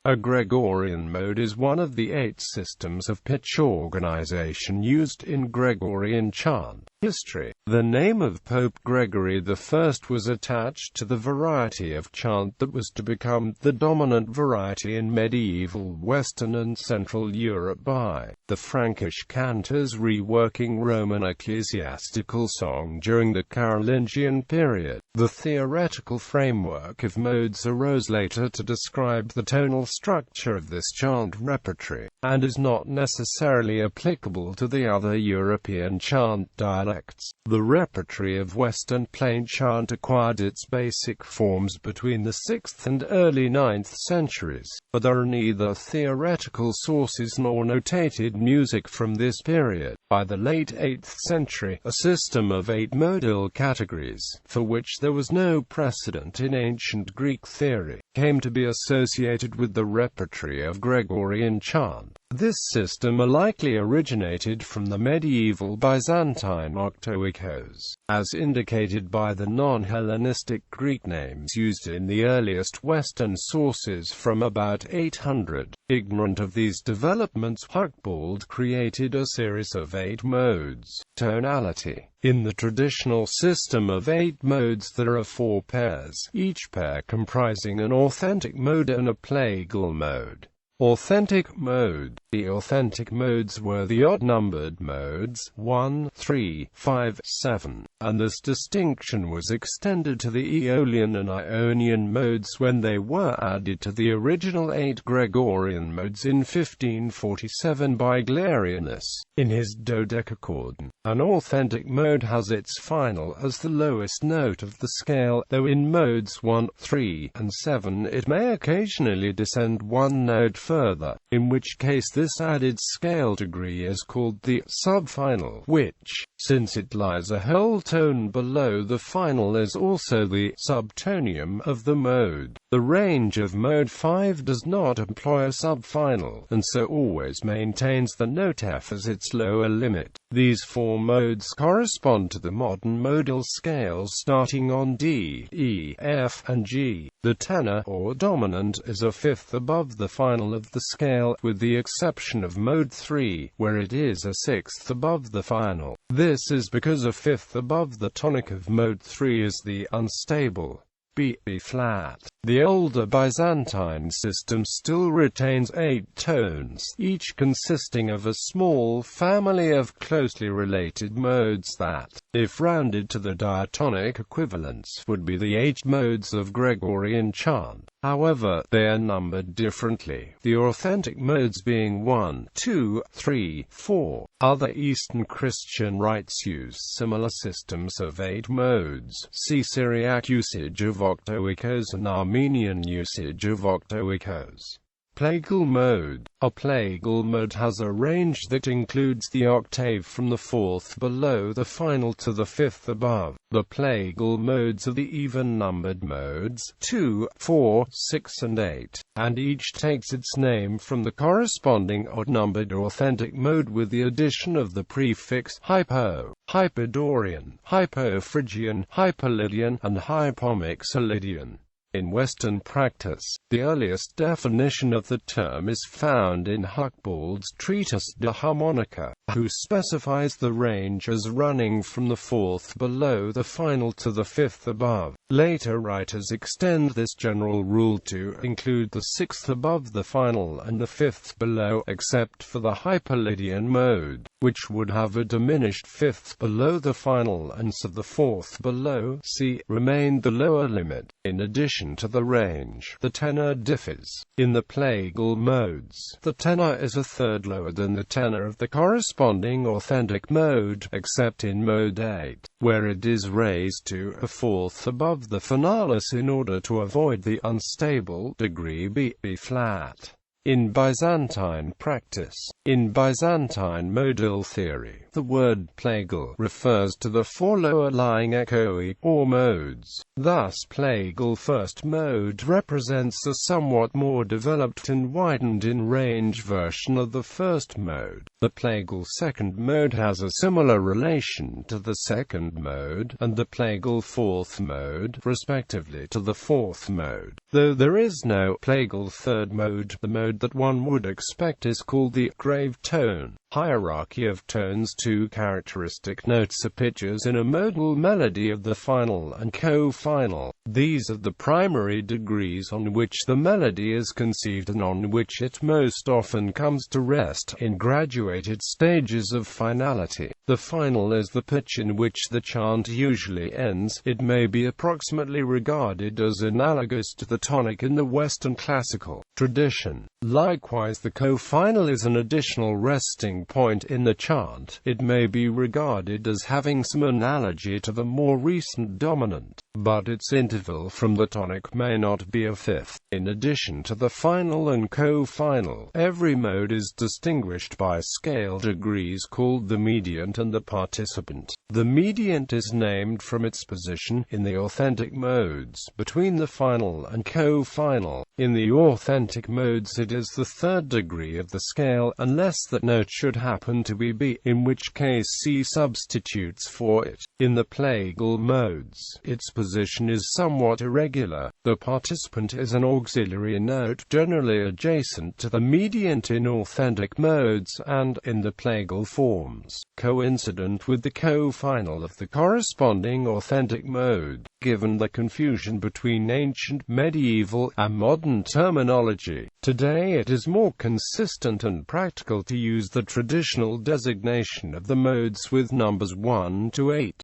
A Gregorian mode is one of the 8 systems of pitch organization used in Gregorian chant history. The name of Pope Gregory I was attached to the variety of chant that was to become the dominant variety in medieval Western and Central Europe by the Frankish cantors reworking Roman ecclesiastical song during the Carolingian period. The theoretical framework of modes arose later to describe the tonal structure of this chant repertory, and is not necessarily applicable to the other European chant dialects. The repertory of Western plain chant acquired its basic forms between the 6th and early 9th centuries, but there are neither theoretical sources nor notated music from this period. By the late 8th century, a system of 8 modal categories, for which there was no precedent in ancient Greek theory, came to be associated with the repertory of Gregorian chant. This system likely originated from the medieval Byzantine octoikos, as indicated by the non-Hellenistic Greek names used in the earliest Western sources from about 800. Ignorant of these developments, Hucbald created a series of 8 modes. Tonality. In the traditional system of 8 modes there are 4 pairs, each pair comprising an authentic mode and a plagal mode. Authentic mode. The authentic modes were the odd-numbered modes, 1, 3, 5, 7, and this distinction was extended to the Aeolian and Ionian modes when they were added to the original 8 Gregorian modes in 1547 by Galerianus, in his Dodecachordon. An authentic mode has its final as the lowest note of the scale, though in modes 1, 3, and 7 it may occasionally descend 1 note further, in which case this added scale degree is called the subfinal, which, since it lies a whole tone below the final, is also the subtonium of the mode. The range of mode 5 does not employ a subfinal, and so always maintains the note F as its lower limit. These 4 modes correspond to the modern modal scales starting on D, E, F, and G. The tenor, or dominant, is a fifth above the final of the scale, with the exception of mode 3, where it is a sixth above the final. This is because a fifth above the tonic of mode 3 is the unstable B flat. The older Byzantine system still retains 8 tones, each consisting of a small family of closely related modes that, if rounded to the diatonic equivalents, would be the 8 modes of Gregorian chant. However, they are numbered differently, the authentic modes being 1, 2, 3, 4. Other Eastern Christian rites use similar systems of 8 modes. See Syriac usage of octoikos and Armenian usage of octoikos. Plagal mode. A plagal mode has a range that includes the octave from the 4th below the final to the 5th above. The plagal modes are the even-numbered modes, 2, 4, 6 and 8, and each takes its name from the corresponding odd-numbered authentic mode with the addition of the prefix hypo, Hyperdorian, Hypophrygian, Hyperlydian, and Hypomixolydian. In Western practice, the earliest definition of the term is found in Hucbald's treatise De Harmonica, who specifies the range as running from the 4th below the final to the 5th above. Later writers extend this general rule to include the 6th above the final and the 5th below, except for the Hyperlydian mode, which would have a diminished 5th below the final and so the 4th below C remained the lower limit. In addition to the range, the tenor differs. In the plagal modes, the tenor is a third lower than the tenor of the corresponding authentic mode, except in mode 8, where it is raised to a fourth above the finalis in order to avoid the unstable degree B flat. in Byzantine practice. In Byzantine modal theory, the word plagal refers to the four lower-lying echoic, or modes. Thus plagal first mode represents a somewhat more developed and widened-in-range version of the first mode. The plagal second mode has a similar relation to the second mode, and the plagal fourth mode, respectively, to the fourth mode. Though there is no plagal third mode, the mode that one would expect is called the grave tone. Hierarchy of tones. Two characteristic notes are pitches in a modal melody of the final and co-final. These are the primary degrees on which the melody is conceived and on which it most often comes to rest, in graduated stages of finality. The final is the pitch in which the chant usually ends. It may be approximately regarded as analogous to the tonic in the Western classical tradition. Likewise, the co-final is an additional resting point in the chant. It may be regarded as having some analogy to the more recent dominant, but its interval from the tonic may not be a fifth. In addition to the final and co-final, every mode is distinguished by scale degrees called the mediant and the participant. The mediant is named from its position in the authentic modes between the final and co-final. In the authentic modes it is the third degree of the scale, unless that note should happen to be B, in which case C substitutes for it. In the plagal modes, its position is somewhat irregular. The participant is an auxiliary note, generally adjacent to the mediant in authentic modes, and, in the plagal forms, coincident with the co-final of the corresponding authentic mode. Given the confusion between ancient, medieval, and modern terminology, today it is more consistent and practical to use the traditional designation of the modes with numbers 1 to 8.